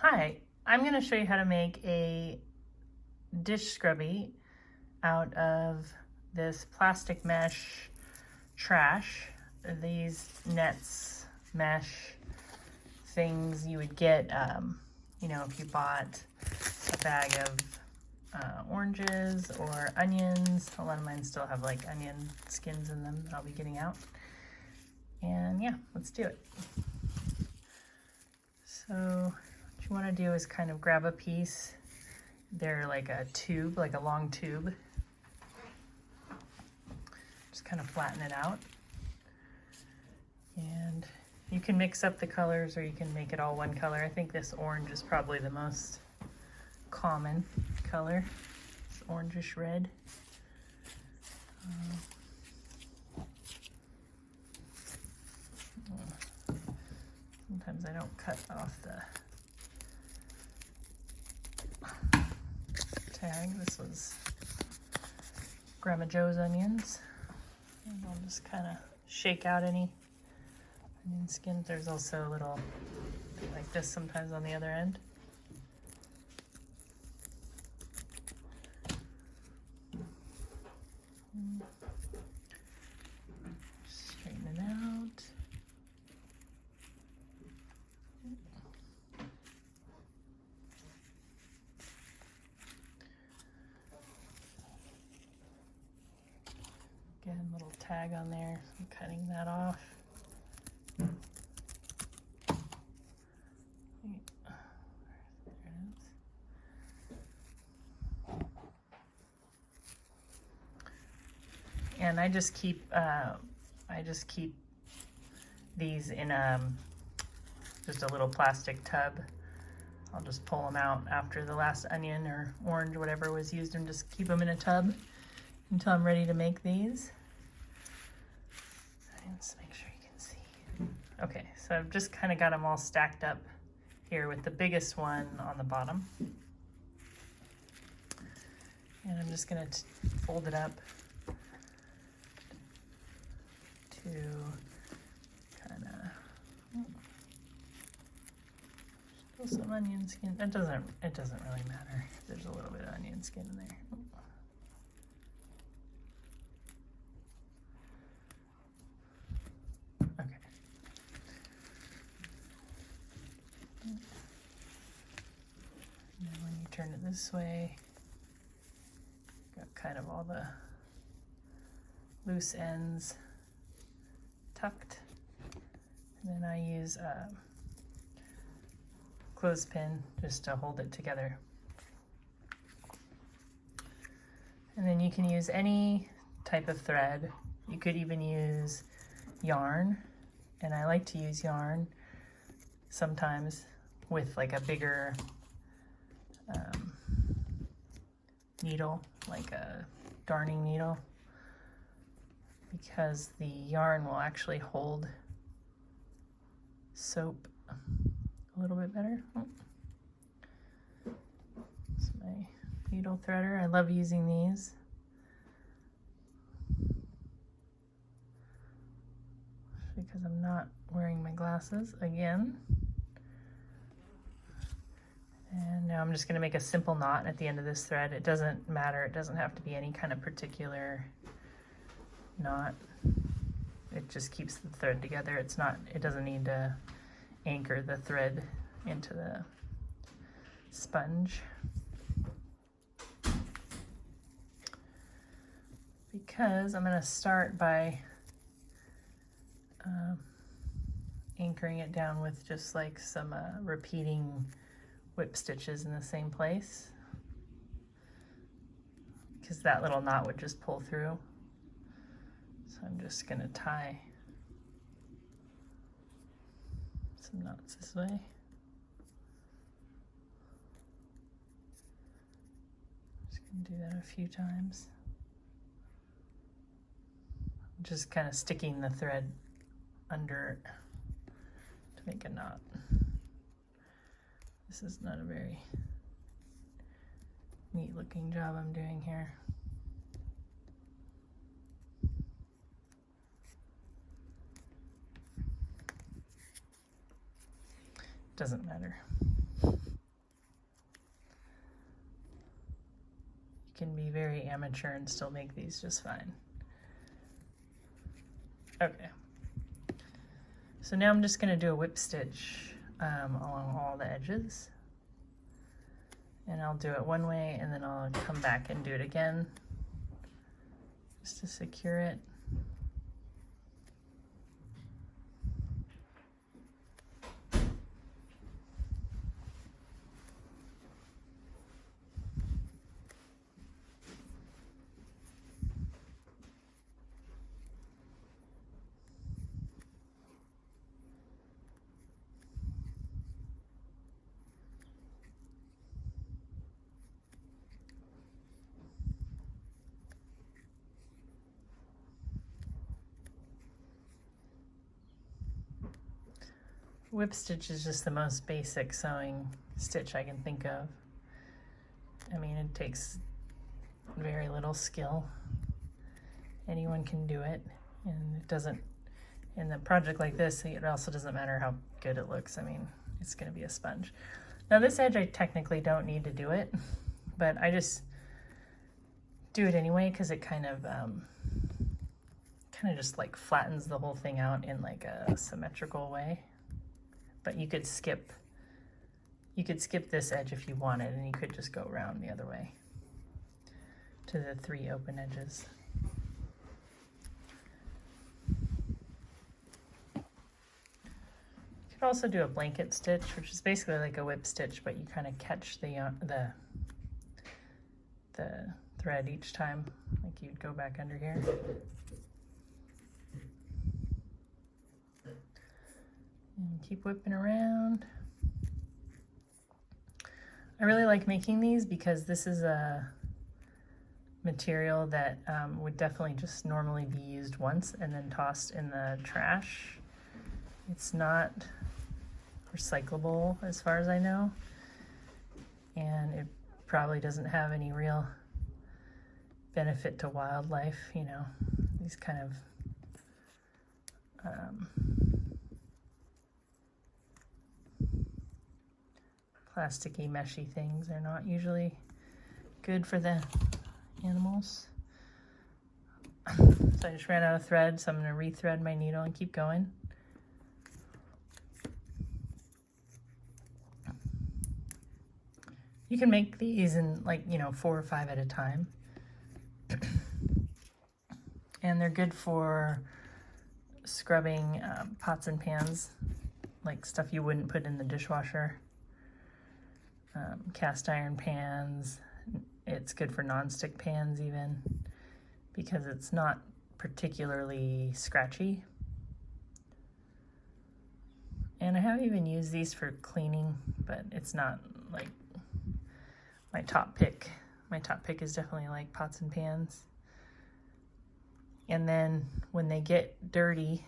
Hi, I'm going to show you how to make a dish scrubby out of this plastic mesh trash. These nets, mesh things you would get, if you bought a bag of oranges or onions. A lot of mine still have like onion skins in them that I'll be getting out. And yeah, let's do it. So what you want to do is kind of grab a piece. They're like a tube, like a long tube. Just kind of flatten it out. And you can mix up the colors or you can make it all one color. I think this orange is probably the most common color. It's orangish red. Sometimes I don't cut off the tag. This was Grandma Joe's onions. And I'll just kind of shake out any onion skin. There's also a little like this sometimes on the other end. Straighten it out. Again, little tag on there. I'm cutting that off. And I just keep these in just a little plastic tub. I'll just pull them out after the last onion or orange, whatever was used, and just keep them in a tub until I'm ready to make these. Let's make sure you can see. Okay, so I've just kind of got them all stacked up here with the biggest one on the bottom. And I'm just gonna fold it up to kind of still some onion skin. It doesn't really matter. There's a little bit of onion skin in there. Okay. And then when you turn it this way, got kind of all the loose ends tucked. And then I use a clothespin just to hold it together. And then you can use any type of thread. You could even use yarn, and I like to use yarn sometimes with like a bigger needle, like a darning needle, because the yarn will actually hold soap a little bit better. It's my needle threader. I love using these. Because I'm not wearing my glasses again. And now I'm just going to make a simple knot at the end of this thread. It doesn't matter. It doesn't have to be any kind of particular knot. It just keeps the thread together. It doesn't need to anchor the thread into the sponge. Because I'm going to start by anchoring it down with just like some repeating whip stitches in the same place, because that little knot would just pull through. So I'm just going to tie some knots this way. Just going to do that a few times. Just kind of sticking the thread under to make a knot. This is not a very neat looking job I'm doing here. Doesn't matter. be very amateur and still make these just fine. Okay. So now I'm just going to do a whip stitch along all the edges. And I'll do it one way and then I'll come back and do it again just to secure it. Whip stitch is just the most basic sewing stitch I can think of. I mean, it takes very little skill. Anyone can do it, and it doesn't, in a project like this, it also doesn't matter how good it looks. I mean, it's going to be a sponge. Now this edge I technically don't need to do it, but I just do it anyway because it kind of just like flattens the whole thing out in like a symmetrical way. But you could skip this edge if you wanted, and you could just go around the other way to the 3 open edges. You could also do a blanket stitch, which is basically like a whip stitch, but you kind of catch the thread each time, like you'd go back under here. And keep whipping around. I really like making these because this is a material that would definitely just normally be used once and then tossed in the trash. It's not recyclable as far as I know, and it probably doesn't have any real benefit to wildlife, you know, these kind of plasticky, meshy things are not usually good for the animals. So I just ran out of thread, so I'm going to rethread my needle and keep going. You can make these in, like, you know, 4 or 5 at a time. And they're good for scrubbing pots and pans, like stuff you wouldn't put in the dishwasher. Cast iron pans. It's good for non-stick pans even, because it's not particularly scratchy. And I have even used these for cleaning, but it's not like my top pick. My top pick is definitely like pots and pans. And then when they get dirty,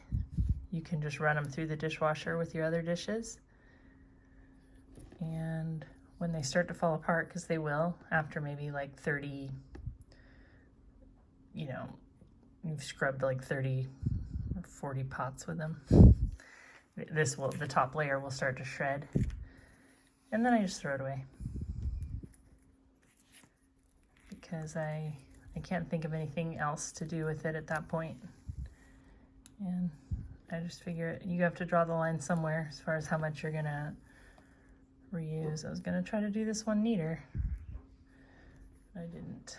you can just run them through the dishwasher with your other dishes. And when they start to fall apart, because they will, after maybe like 30, you know, you've scrubbed like 30 or 40 pots with them, the top layer will start to shred. And then I just throw it away, because I can't think of anything else to do with it at that point. And I just figure you have to draw the line somewhere as far as how much you're gonna reuse. I was gonna try to do this one neater. I didn't.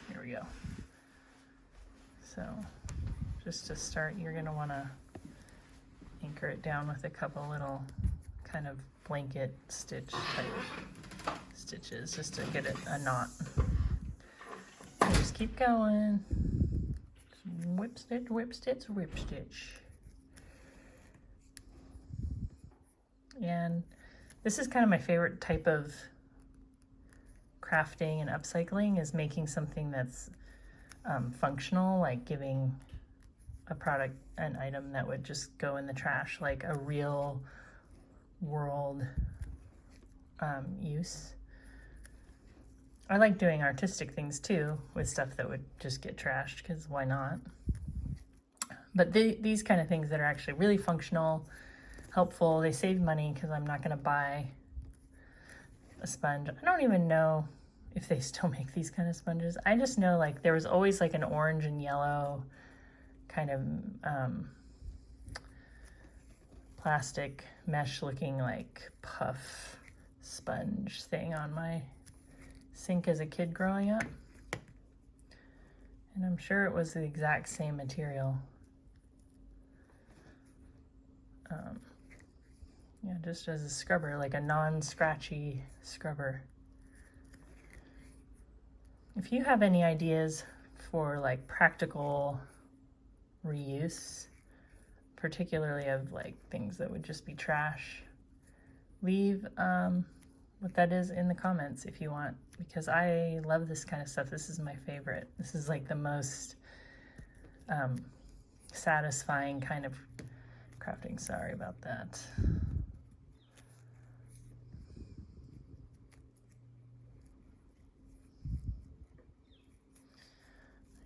Here we go. So just to start, you're gonna wanna anchor it down with a couple little kind of blanket stitch type stitches just to get it a knot. Just keep going. Whip stitch, whip stitch, whip stitch. And this is kind of my favorite type of crafting and upcycling, is making something that's functional, like giving a product, an item that would just go in the trash, like a real world use. I like doing artistic things too with stuff that would just get trashed, because why not? But these kind of things that are actually really functional, helpful, they save money because I'm not going to buy a sponge. I don't even know if they still make these kind of sponges. I just know like there was always like an orange and yellow kind of plastic mesh looking like puff sponge thing on my sink as a kid growing up. And I'm sure it was the exact same material. Yeah, just as a scrubber, like a non-scratchy scrubber. If you have any ideas for like practical reuse, particularly of like things that would just be trash, leave what that is in the comments if you want, because I love this kind of stuff. This is my favorite. This is like the most satisfying kind of crafting. Sorry about that.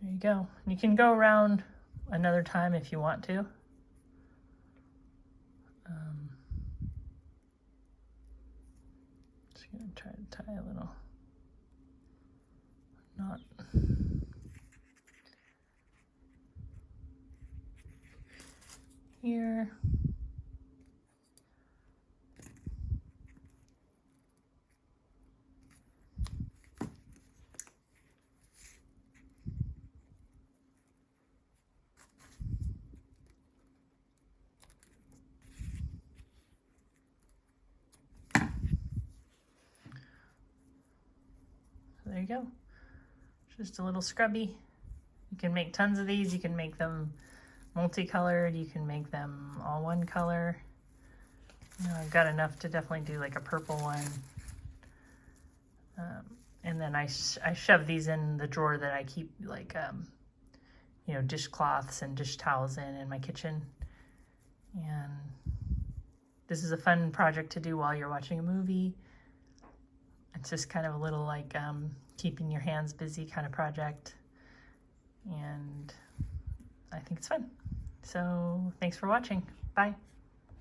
There you go. You can go around another time if you want to. Just gonna try to tie a little knot. Here. There you go. Just a little scrubby. You can make tons of these. You can make them multicolored. You can make them all one color. You know, I've got enough to definitely do like a purple one. And then I shove these in the drawer that I keep like, you know, dishcloths and dish towels in my kitchen. And this is a fun project to do while you're watching a movie. It's just kind of a little like keeping your hands busy kind of project. And I think it's fun. So thanks for watching. Bye.